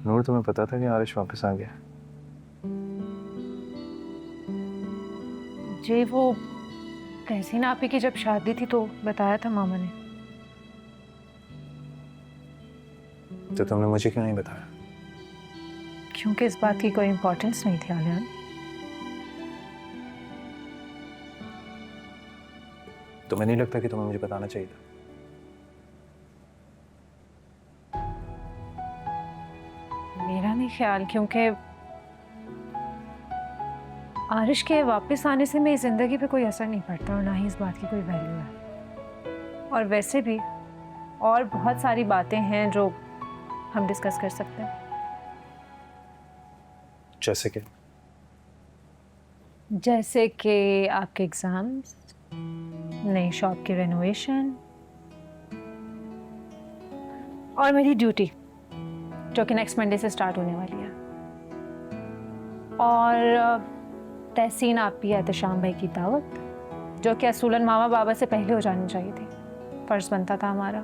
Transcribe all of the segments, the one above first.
नूर, तुम्हें पता था कि आरिश वापस आ गया? जी वो तहसीन आपी की जब शादी थी तो बताया था मामा ने। तो तुमने मुझे क्यों नहीं बताया? क्योंकि इस बात की कोई इम्पोर्टेंस नहीं थी आलियान। तुम्हें नहीं लगता कि तुम्हें मुझे बताना चाहिए था? मेरा नहीं ख्याल, क्योंकि आरिश के वापस आने से मेरी जिंदगी पे कोई असर नहीं पड़ता और ना ही इस बात की कोई वैल्यू है। और वैसे भी और बहुत सारी बातें हैं जो हम डिस्कस कर सकते हैं। जैसे कि? जैसे कि आपके एग्जाम्स, नई शॉप की रेनोवेशन और मेरी ड्यूटी जो कि नेक्स्ट मंडे से स्टार्ट होने वाली है, और तहसीन आपी एहतशाम भाई की दावत जो कि असूलन मामा बाबा से पहले हो जानी चाहिए थी, फर्ज बनता था हमारा।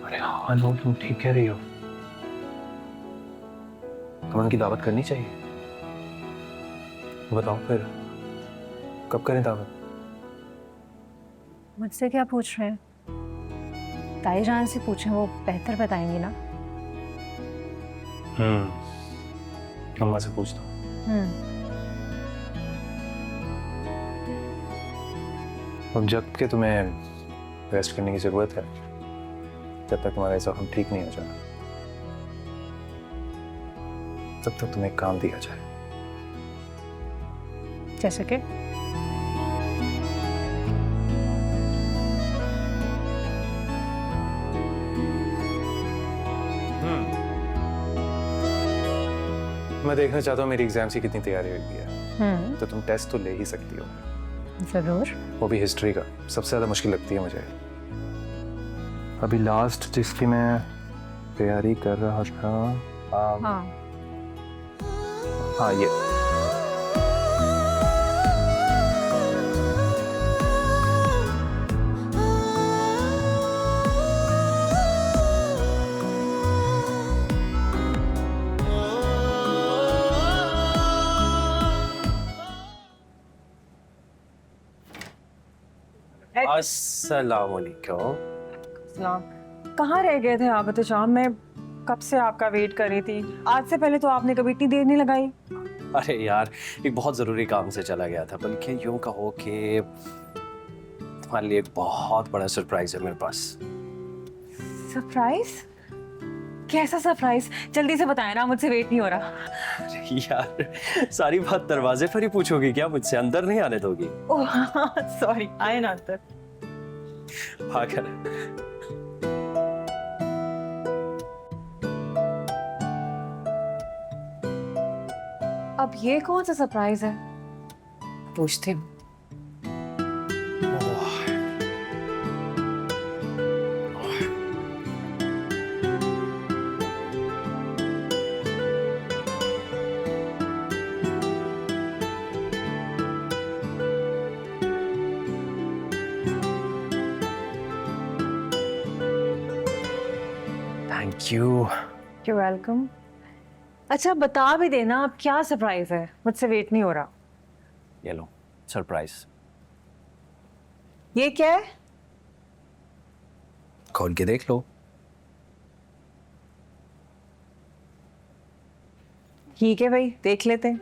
अरे हाँ नूर, तुम ठीक कह रही हो। तुम्हें उनकी दावत करनी चाहिए। बताओ फिर कब करें दावत? मुझसे क्या पूछ रहे हैं? ताई जान से पूछें, वो बेहतर बताएंगी ना। अम्मा से पूछता हूँ। अब जब कि तुम्हें रेस्ट करने की जरूरत है, जब तक तुम्हारा जख्म ठीक नहीं हो जाता, तब तक तुम्हें एक काम दिया जाए। जैसे कि मैं देखना चाहता हूँ मेरी एग्जाम्स की कितनी तैयारी हुई है। तो तुम टेस्ट तो ले ही सकती हो। जरूर। वो भी हिस्ट्री का। सबसे ज्यादा मुश्किल लगती है मुझे। अभी लास्ट जिसकी मैं तैयारी कर रहा था, हाँ हाँ ये अस्सलाम वालेकुम। सलाम। कहाँ रह गए थे आप एहतशाम? मैं कब से आपका वेट कर रही थी। आज से पहले तो आपने कभी इतनी देर नहीं लगाई। अरे यार, एक बहुत ज़रूरी काम से चला गया था, बल्कि यूँ कहो कि तुम्हारे लिए एक बहुत बड़ा सरप्राइज है मेरे पास। सरप्राइज? कैसा सरप्राइज? जल्दी से बताएं ना, मुझसे वेट नहीं हो रहा। अरे यार, सारी बात दरवाजे पर ही पूछोगी क्या? मुझसे अंदर नहीं आने दोगी? ओह सॉरी, आए ना अंदर। आकर अब ये कौन सा सरप्राइज है? पूछती हूँ। Thank you. You welcome. अच्छा बता भी देना अब क्या सरप्राइज है, मुझसे वेट नहीं हो रहा। ये लो सरप्राइज। ये क्या है? खोल के देख लो। ठीक है भाई, देख लेते हैं।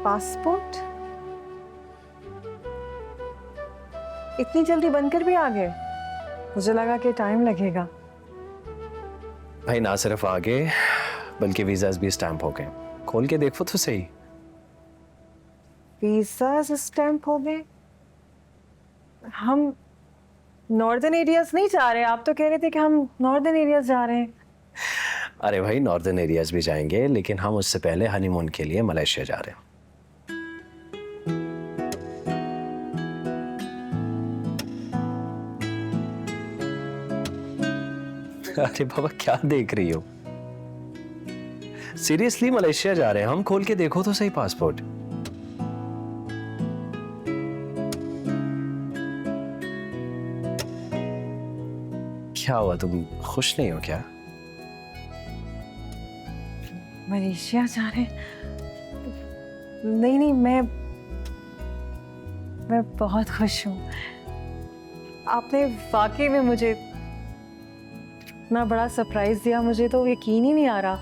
पासपोर्ट? इतनी जल्दी बनकर भी आ गए? मुझे लगा कि टाइम लगेगा। भाई ना सिर्फ आगे बल्कि वीजाज भी स्टैंप हो गए। खोल के देखो तो सही। वीजा स्टैंप हो गए? हम नॉर्दर्न एरियाज नहीं जा रहे? आप तो कह रहे थे कि हम नॉर्दर्न एरियाज जा रहे हैं। अरे भाई, नॉर्दर्न एरियाज भी जाएंगे, लेकिन हम उससे पहले हनीमून के लिए मलेशिया जा रहे हैं। अरे बाबा, क्या देख रही हो? सीरियसली मलेशिया जा रहे हैं हम। खोल के देखो तो सही पासपोर्ट। क्या हुआ, तुम खुश नहीं हो क्या? मलेशिया जा रहे हैं? नहीं नहीं, मैं बहुत खुश हूँ। आपने वाकई में मुझे इतना बड़ा सरप्राइज दिया, मुझे तो यकीन ही नहीं आ रहा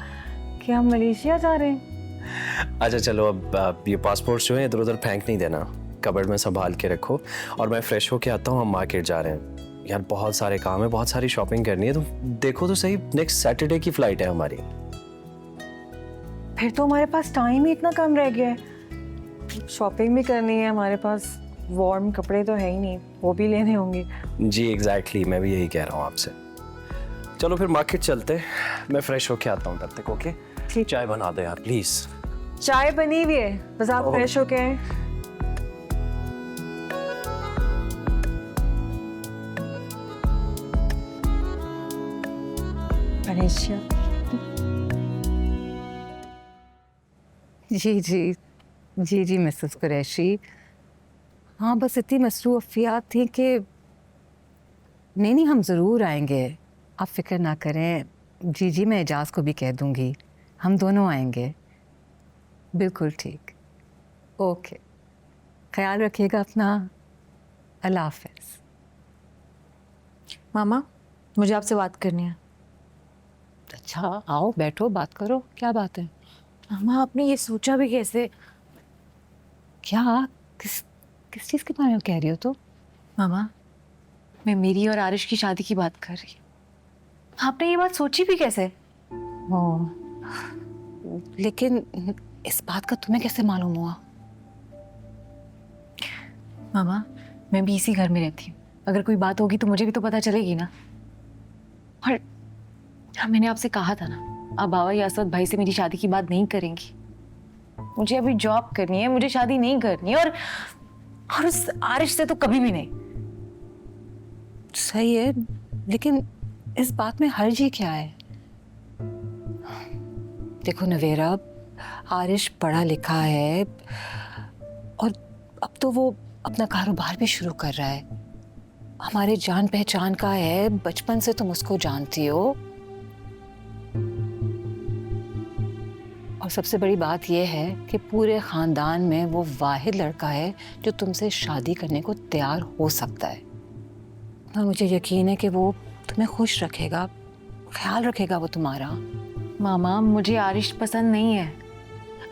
कि हम मलेशिया जा रहे हैं। अच्छा चलो, अब ये पासपोर्ट जो है इधर उधर फेंक नहीं देना, कबर्ड में संभाल के रखो, और मैं फ्रेश होके आता हूँ। हम मार्केट जा रहे हैं यार, बहुत सारे काम है, बहुत सारी शॉपिंग करनी है। तुम देखो तो सही, नेक्स्ट सैटरडे की फ्लाइट है हमारी। फिर तो हमारे पास टाइम ही इतना कम रह गया है। शॉपिंग भी करनी है, हमारे पास वार्म कपड़े तो है ही नहीं, वो भी लेने होंगे। जी एग्जैक्टली, मैं भी यही कह रहा हूँ आपसे। चलो फिर मार्केट चलते, मैं फ्रेश होके आता हूँ तब तक। ओके ठीक। चाय बना दो यार प्लीज। चाय बनी हुई है, बस आप ओह। फ्रेश होके आए। मलेशिया। जी मिसेस कुरैशी, हाँ बस इतनी मसरूफियात थी कि नहीं हम ज़रूर आएंगे, आप फिक्र ना करें। जी मैं एजाज को भी कह दूंगी, हम दोनों आएंगे। बिल्कुल ठीक, ओके, ख्याल रखिएगा अपना। अल्लाह हाफ़िज़। मामा, मुझे आपसे बात करनी है। अच्छा आओ बैठो, बात करो, क्या बात है? मामा आपने ये सोचा भी कैसे? क्या किस चीज़ के बारे में कह रही हो तो? मामा, मैं मेरी और आरिश की शादी की बात कर रही हूँ। आपने ये बात सोची भी कैसे? लेकिन इस बात का तुम्हें कैसे मालूम हुआ? मामा, मैं भी इसी घर में रहती हूँ, अगर कोई बात होगी तो मुझे भी तो पता चलेगी ना। और मैंने आपसे कहा था ना, आप बाबा या असद भाई से मेरी शादी की बात नहीं करेंगी। मुझे अभी जॉब करनी है, मुझे शादी नहीं करनी है, और उस आरिश से तो कभी भी नहीं। सही है, लेकिन इस बात में हर्ज ही क्या है? देखो नवेरा, आरिश पढ़ा लिखा है और अब तो वो अपना कारोबार भी शुरू कर रहा है, हमारे जान पहचान का है, बचपन से तुम उसको जानती हो। और सबसे बड़ी बात यह है कि पूरे खानदान में वो वाहिद लड़का है जो तुमसे शादी करने को तैयार हो सकता है, और मुझे यकीन है कि वो तुम्हें खुश रखेगा, ख्याल रखेगा वो तुम्हारा। मामा, मुझे आरिश पसंद नहीं है,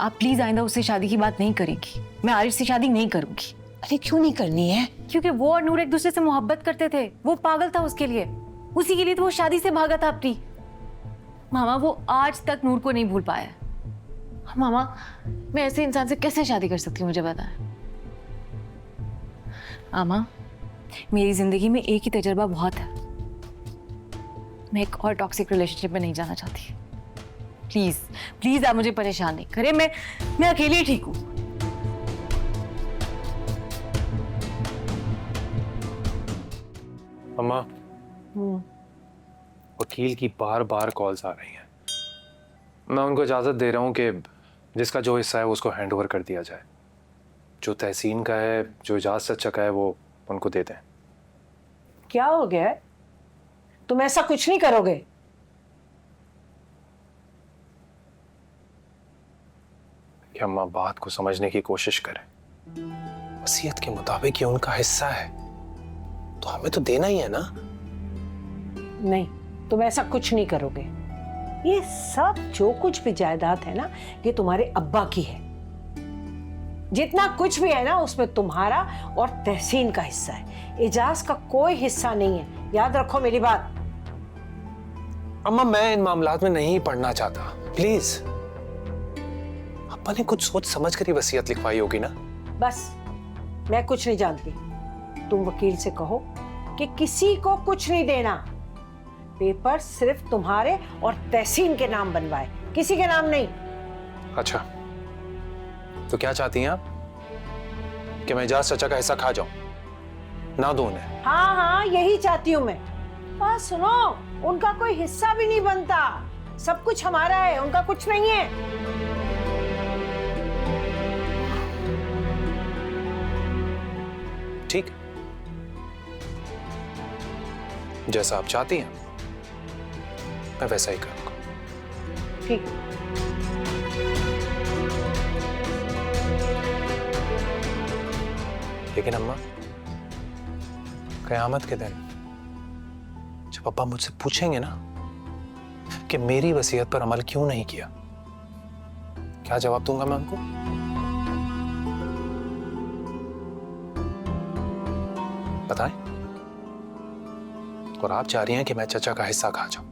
आप प्लीज आइंदा उससे शादी की बात नहीं करेंगी। मैं आरिश से शादी नहीं करूंगी। अरे क्यों नहीं करनी है? क्योंकि वो और नूर एक दूसरे से मोहब्बत करते थे, वो पागल था उसके लिए, उसी के लिए तो वो शादी से भागा था अपनी। मामा, वो आज तक नूर को नहीं भूल पाया। मामा, मैं ऐसे इंसान से कैसे शादी कर सकती हूँ, मुझे बताएं। मामा, मेरी जिंदगी में एक ही तजुर्बा बहुत है, मैं एक और टॉक्सिक रिलेशनशिप में नहीं जाना चाहती। प्लीज प्लीज आप मुझे परेशान नहीं करें, मैं अकेली ही ठीक हूँ। अम्मा, वकील की बार बार कॉल्स आ रही हैं। मैं उनको इजाज़त दे रहा हूँ कि जिसका जो हिस्सा है वो उसको हैंड ओवर कर दिया जाए। जो तहसीन का है, जो एजाज सच्चा का है, वो उनको दे दें। क्या हो गया है? तुम ऐसा कुछ नहीं करोगे। कि अम्मा बात को समझने की कोशिश करें। वसीयत के मुताबिक ये उनका हिस्सा है, तो हमें तो देना ही है ना। नहीं, तुम ऐसा कुछ नहीं करोगे। ये सब जो कुछ भी जायदाद है ना, ये तुम्हारे अब्बा की है। जितना कुछ भी है ना, उसमें तुम्हारा और तहसीन का हिस्सा है, एजाज का कोई हिस्सा नहीं है। याद रखो मेरी बात। अम्मा, मैं इन मामलात में नहीं पढ़ना चाहता, प्लीज। अब्बा ने कुछ सोच समझ कर ही वसीयत लिखवाई होगी ना। बस, मैं कुछ नहीं जानती। तुम वकील से कहो कि किसी को कुछ नहीं देना। पेपर सिर्फ तुम्हारे और तहसीन के नाम बनवाए, किसी के नाम नहीं। अच्छा, तो क्या चाहती हैं आप? कि मैं एजाज चाचा का हिस्सा खा जाऊं, ना दूं उन्हें? हाँ हाँ, यही चाहती हूँ मैं। बस सुनो, उनका कोई हिस्सा भी नहीं बनता, सब कुछ हमारा है, उनका कुछ नहीं है। ठीक, जैसा आप चाहती हैं। मैं वैसा ही करूँगा। ठीक। लेकिन अम्मा, कयामत के दिन जब पापा मुझसे पूछेंगे ना कि मेरी वसीयत पर अमल क्यों नहीं किया, क्या जवाब दूंगा मैं उनको? बताएं? और आप चाह रही हैं कि मैं चचा का हिस्सा खा जाऊं,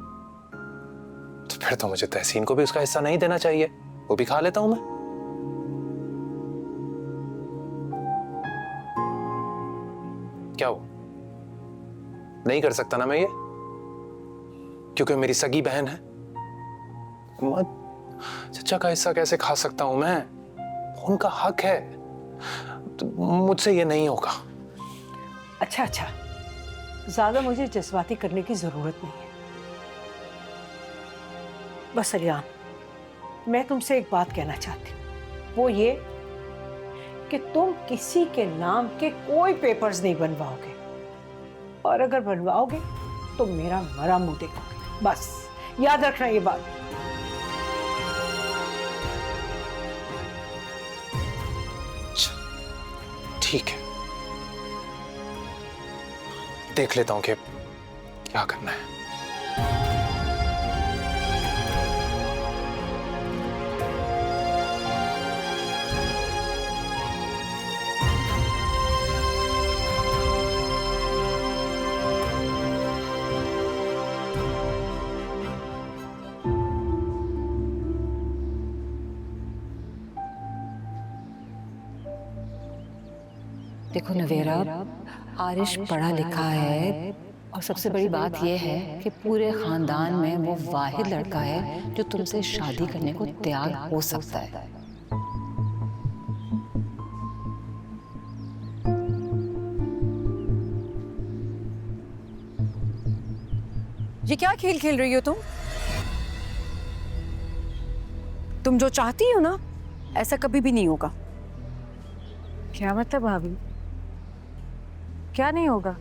तो फिर तो मुझे तहसीन को भी उसका हिस्सा नहीं देना चाहिए, वो भी खा लेता हूं मैं। क्या हो, नहीं कर सकता ना मैं ये, क्योंकि मेरी सगी बहन है? चचा का हिस्सा कैसे खा सकता हूं मैं? उनका हक है, तो मुझसे ये नहीं होगा। अच्छा अच्छा, ज्यादा मुझे जज्बाती करने की जरूरत नहीं है। बस अलियान, मैं तुमसे एक बात कहना चाहती हूँ, वो ये कि तुम किसी के नाम के कोई पेपर्स नहीं बनवाओगे, और अगर बनवाओगे तो मेरा मरा मुंह देखोगे। बस याद रखना ये बात। ठीक है, देख लेता हूं कि क्या करना है। देखो नवेरा, आरिश पढ़ा लिखा है और सबसे बड़ी बात यह है कि पूरे खानदान में वो वाहिद लड़का है जो तुमसे शादी करने को तैयार हो सकता है। ये क्या खेल खेल रही हो तुम? तुम जो चाहती हो ना, ऐसा कभी भी नहीं होगा। क्या मतलब भाभी? क्या नहीं होगा?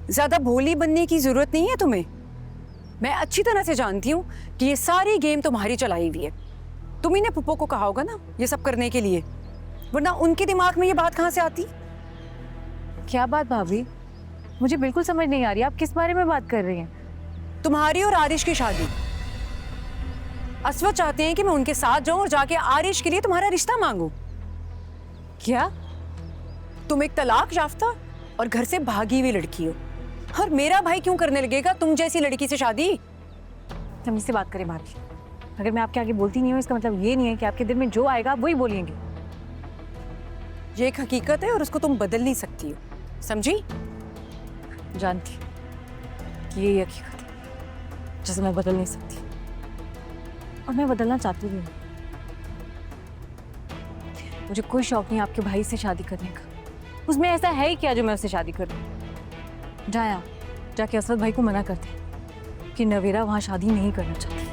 ज्यादा भोली बनने की जरूरत नहीं है तुम्हें। मैं अच्छी तरह से जानती हूँ कि ये सारी गेम तुम्हारी चलाई हुई है। तुम ही ने पुप्पो को कहा होगा ना ये सब करने के लिए, वरना उनके दिमाग में ये बात कहाँ से आती? क्या बात भाभी? मुझे बिल्कुल समझ नहीं आ रही, आप किस बारे में बात कर रही हैं? तुम्हारी और आरिश की शादी। असवद चाहते हैं कि मैं उनके साथ जाऊं और जाके आरिश के लिए तुम्हारा रिश्ता मांगू। क्या? तुम एक तलाक याफ्ता और घर से भागी हुई लड़की हो, और मेरा भाई क्यों करने लगेगा तुम जैसी लड़की से शादी? हम इससे बात करें भाभी। अगर मैं आपके आगे बोलती नहीं हूँ, इसका मतलब ये नहीं है कि आपके दिल में जो आएगा आप वही बोलेंगे। ये एक हकीकत है और उसको तुम बदल नहीं सकती हो, समझी? जानती कि ये हकीकत है जिसे मैं बदल नहीं सकती, और मैं बदलना चाहती भी नहीं। मुझे कोई शौक नहीं आपके भाई से शादी करने का। उसमें ऐसा है ही क्या जो मैं उससे शादी करूं? जाया जाके असद भाई को मना करते कि नवेरा वहां शादी नहीं करना चाहती।